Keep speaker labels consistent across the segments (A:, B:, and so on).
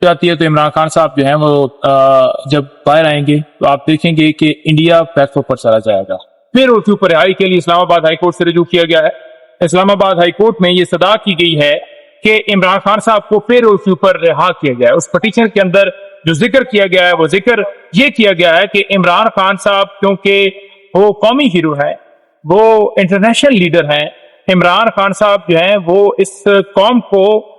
A: جاتی ہے تو عمران خان صاحب جو ہیں وہ جب باہر آئیں گے تو آپ دیکھیں گے کہ انڈیا پیسوں پر چلا جائے گا. پھر اس کے اوپر رہائی کے لیے اسلام آباد ہائی کورٹ سے رجوع کیا گیا ہے. اسلام آباد ہائی کورٹ میں یہ صدا کی گئی ہے کہ عمران خان صاحب کو پھر اس کے اوپر رہا کیا جائے. اس پٹیشن کے اندر جو ذکر کیا گیا ہے وہ ذکر یہ کیا گیا ہے کہ عمران خان صاحب کیونکہ وہ قومی ہیرو ہیں, وہ انٹرنیشنل لیڈر ہیں, عمران خان صاحب جو ہیں وہ اس قوم کو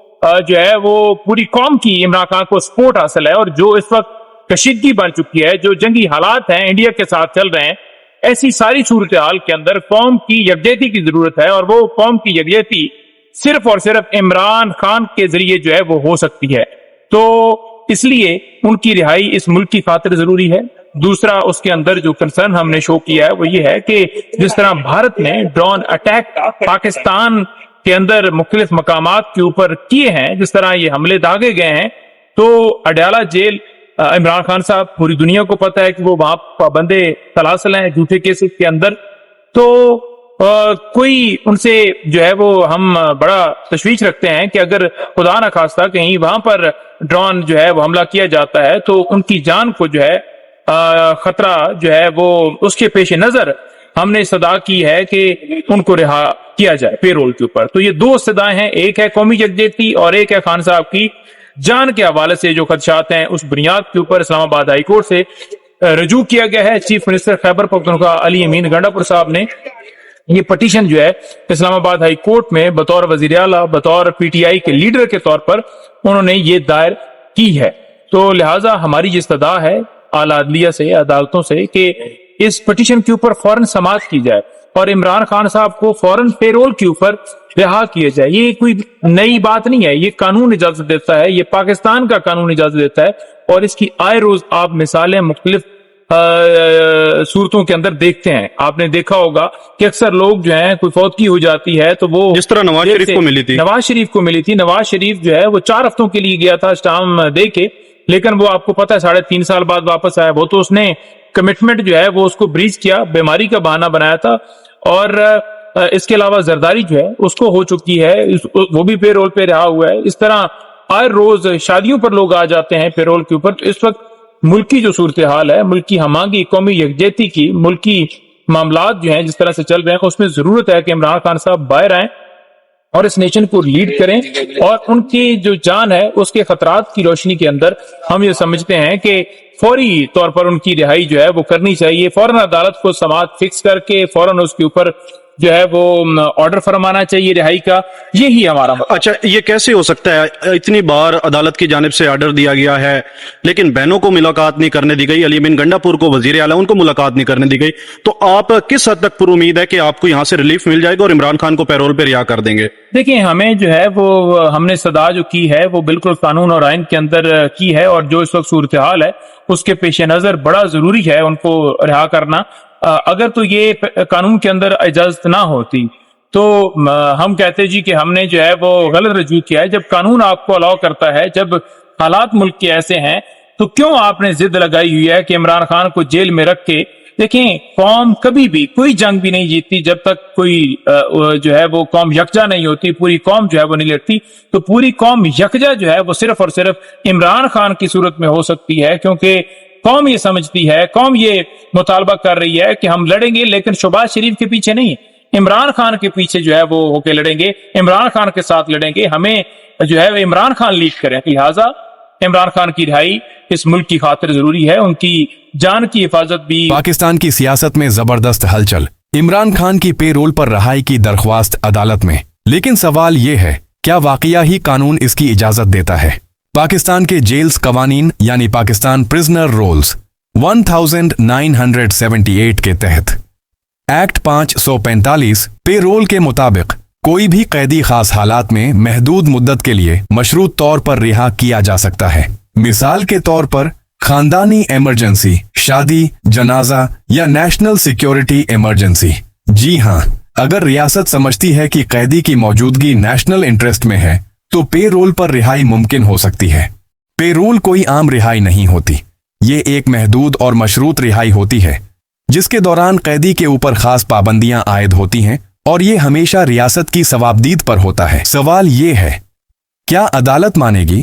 A: جو ہے وہ پوری قوم کی عمران خان کو سپورٹ حاصل ہے, اور جو اس وقت کشیدگی بن چکی ہے, جو جنگی حالات ہیں انڈیا کے ساتھ چل رہے ہیں, ایسی ساری صورتحال کے اندر قوم کی یکجہتی کی ضرورت ہے, اور وہ قوم کی یکجہتی صرف اور صرف عمران خان کے ذریعے جو ہے وہ ہو سکتی ہے. تو اس لیے ان کی رہائی اس ملک کی خاطر ضروری ہے. دوسرا اس کے اندر جو کنسرن ہم نے شو کیا ہے وہ یہ ہے کہ جس طرح بھارت نے ڈرون اٹیک پاکستان کے اندر مختلف مقامات کے اوپر کیے ہیں, جس طرح یہ حملے داغے گئے ہیں, تو اڈیالہ جیل عمران خان صاحب پوری دنیا کو پتہ ہے کہ وہ وہاں پابندے سلاسل ہیں جھوٹے کیسز کے اندر. تو کوئی ان سے جو ہے وہ ہم بڑا تشویش رکھتے ہیں کہ اگر خدا نہ خواستہ کہیں وہاں پر ڈرون جو ہے وہ حملہ کیا جاتا ہے تو ان کی جان کو جو ہے خطرہ جو ہے وہ اس کے پیش نظر ہم نے صدا کی ہے کہ ان کو رہا کیا جائے پیرول کے اوپر. تو یہ دو صدایں ہیں, ایک ہے قومی یکجہتی اور ایک ہے خان صاحب کی جان کے حوالے سے جو خدشات ہیں. اس بنیاد کے اوپر اسلام آباد ہائی کورٹ سے رجوع کیا گیا ہے. چیف منسٹر خیبر پختونخوا علی امین گنڈا پور صاحب نے یہ پٹیشن جو ہے اسلام آباد ہائی کورٹ میں بطور وزیر اعلیٰ, بطور پی ٹی آئی کے لیڈر کے طور پر انہوں نے یہ دائر کی ہے. تو لہٰذا ہماری یہ صدا ہے اعلیٰ عدلیہ سے, عدالتوں سے, کہ اس پٹیشن کے اوپر فوراً سماعت کی جائے اور عمران خان صاحب کو فوراً پیرول کے اوپر رہا کیا جائے. یہ کوئی نئی بات نہیں ہے, یہ قانون اجازت دیتا ہے, یہ پاکستان کا قانون اجازت دیتا ہے, اور اس کی آئے روز آپ مثالیں مختلف صورتوں کے اندر دیکھتے ہیں. آپ نے دیکھا ہوگا کہ اکثر لوگ جو ہیں کوئی فوتگی ہو جاتی ہے تو وہ
B: جس طرح نواز شریف کو ملی تھی,
A: نواز شریف جو ہے وہ 4 ہفتوں کے لیے گیا تھا اسٹام دے کے, لیکن وہ آپ کو پتا ہے 3.5 سال بعد واپس آیا. وہ تو اس نے کمٹمنٹ جو ہے وہ اس کو بریچ کیا, بیماری کا بہانہ بنایا تھا. اور اس کے علاوہ زرداری جو ہے اس کو ہو چکی ہے, وہ بھی پے رول پہ رہا ہوا ہے. اس طرح ہر روز شادیوں پر لوگ آ جاتے ہیں پے رول کے اوپر. تو اس وقت ملکی جو صورتحال ہے, ملکی ہمانگی, قومی یکجہتی کی, ملکی معاملات جو ہیں جس طرح سے چل رہے ہیں, اس میں ضرورت ہے کہ عمران خان صاحب باہر آئیں اور اس نیشن کو لیڈ کریں, اور ان کی جو جان ہے اس کے خطرات کی روشنی کے اندر ہم یہ سمجھتے ہیں کہ فوری طور پر ان کی رہائی جو ہے وہ کرنی چاہیے. فوراً عدالت کو سماعت فکس کر کے فوراً اس کے اوپر جو ہے وہ آرڈر فرمانا چاہیے رہائی کا. یہی ہمارا.
B: اچھا, یہ کیسے ہو سکتا ہے؟ اتنی بار عدالت کی جانب سے آرڈر دیا گیا ہے لیکن بہنوں کو ملاقات نہیں کرنے دی گئی, علی امین گنڈا پور کو وزیر اعلیٰ ان کو ملاقات نہیں کرنے دی گئی, تو آپ کس حد تک پر امید ہے کہ آپ کو یہاں سے ریلیف مل جائے گا اور عمران خان کو پیرول پہ رہا کر دیں گے؟
A: دیکھیں, ہمیں جو ہے وہ ہم نے صدا جو کی ہے وہ بالکل قانون اور آئین کے اندر کی ہے, اور جو اس وقت صورتحال ہے اس کے پیش نظر بڑا ضروری ہے ان کو رہا کرنا. اگر تو یہ قانون کے اندر اجازت نہ ہوتی تو ہم کہتے جی کہ ہم نے جو ہے وہ غلط رجوع کیا ہے. جب قانون آپ کو الاؤ کرتا ہے, جب حالات ملک کے ایسے ہیں, تو کیوں آپ نے ضد لگائی ہوئی ہے کہ عمران خان کو جیل میں رکھ کے. دیکھیں, قوم کبھی بھی کوئی جنگ بھی نہیں جیتتی جب تک کوئی جو ہے وہ قوم یکجا نہیں ہوتی, پوری قوم جو ہے وہ نہیں لڑتی. تو پوری قوم یکجا جو ہے وہ صرف اور صرف عمران خان کی صورت میں ہو سکتی ہے, کیونکہ قوم یہ سمجھتی ہے, قوم یہ مطالبہ کر رہی ہے کہ ہم لڑیں گے لیکن شہباز شریف کے پیچھے نہیں, عمران خان کے پیچھے جو ہے وہ ہو کے لڑیں گے, عمران خان کے ساتھ لڑیں گے. ہمیں جو ہے عمران خان لیڈ کریں. لہٰذا عمران خان کی رہائی اس ملک کی خاطر ضروری ہے, ان کی جان کی حفاظت بھی.
C: پاکستان کی سیاست میں زبردست ہلچل, عمران خان کی پے رول پر رہائی کی درخواست عدالت میں. لیکن سوال یہ ہے, کیا واقعہ ہی قانون اس کی اجازت دیتا ہے؟ پاکستان کے جیلز قوانین یعنی پاکستان پرزنر رولز 1978 کے تحت ایکٹ 545 پے رول کے مطابق کوئی بھی قیدی خاص حالات میں محدود مدت کے لیے مشروط طور پر رہا کیا جا سکتا ہے. مثال کے طور پر خاندانی ایمرجنسی, شادی, جنازہ یا نیشنل سیکیورٹی ایمرجنسی. جی ہاں, اگر ریاست سمجھتی ہے کہ قیدی کی موجودگی نیشنل انٹرسٹ میں ہے تو پے رول پر رہائی ممکن ہو سکتی ہے. پے رول کوئی عام رہائی نہیں ہوتی, یہ ایک محدود اور مشروط رہائی ہوتی ہے جس کے دوران قیدی کے اوپر خاص پابندیاں عائد ہوتی ہیں, اور یہ ہمیشہ ریاست کی ثوابدید پر ہوتا ہے. سوال یہ ہے, کیا عدالت مانے گی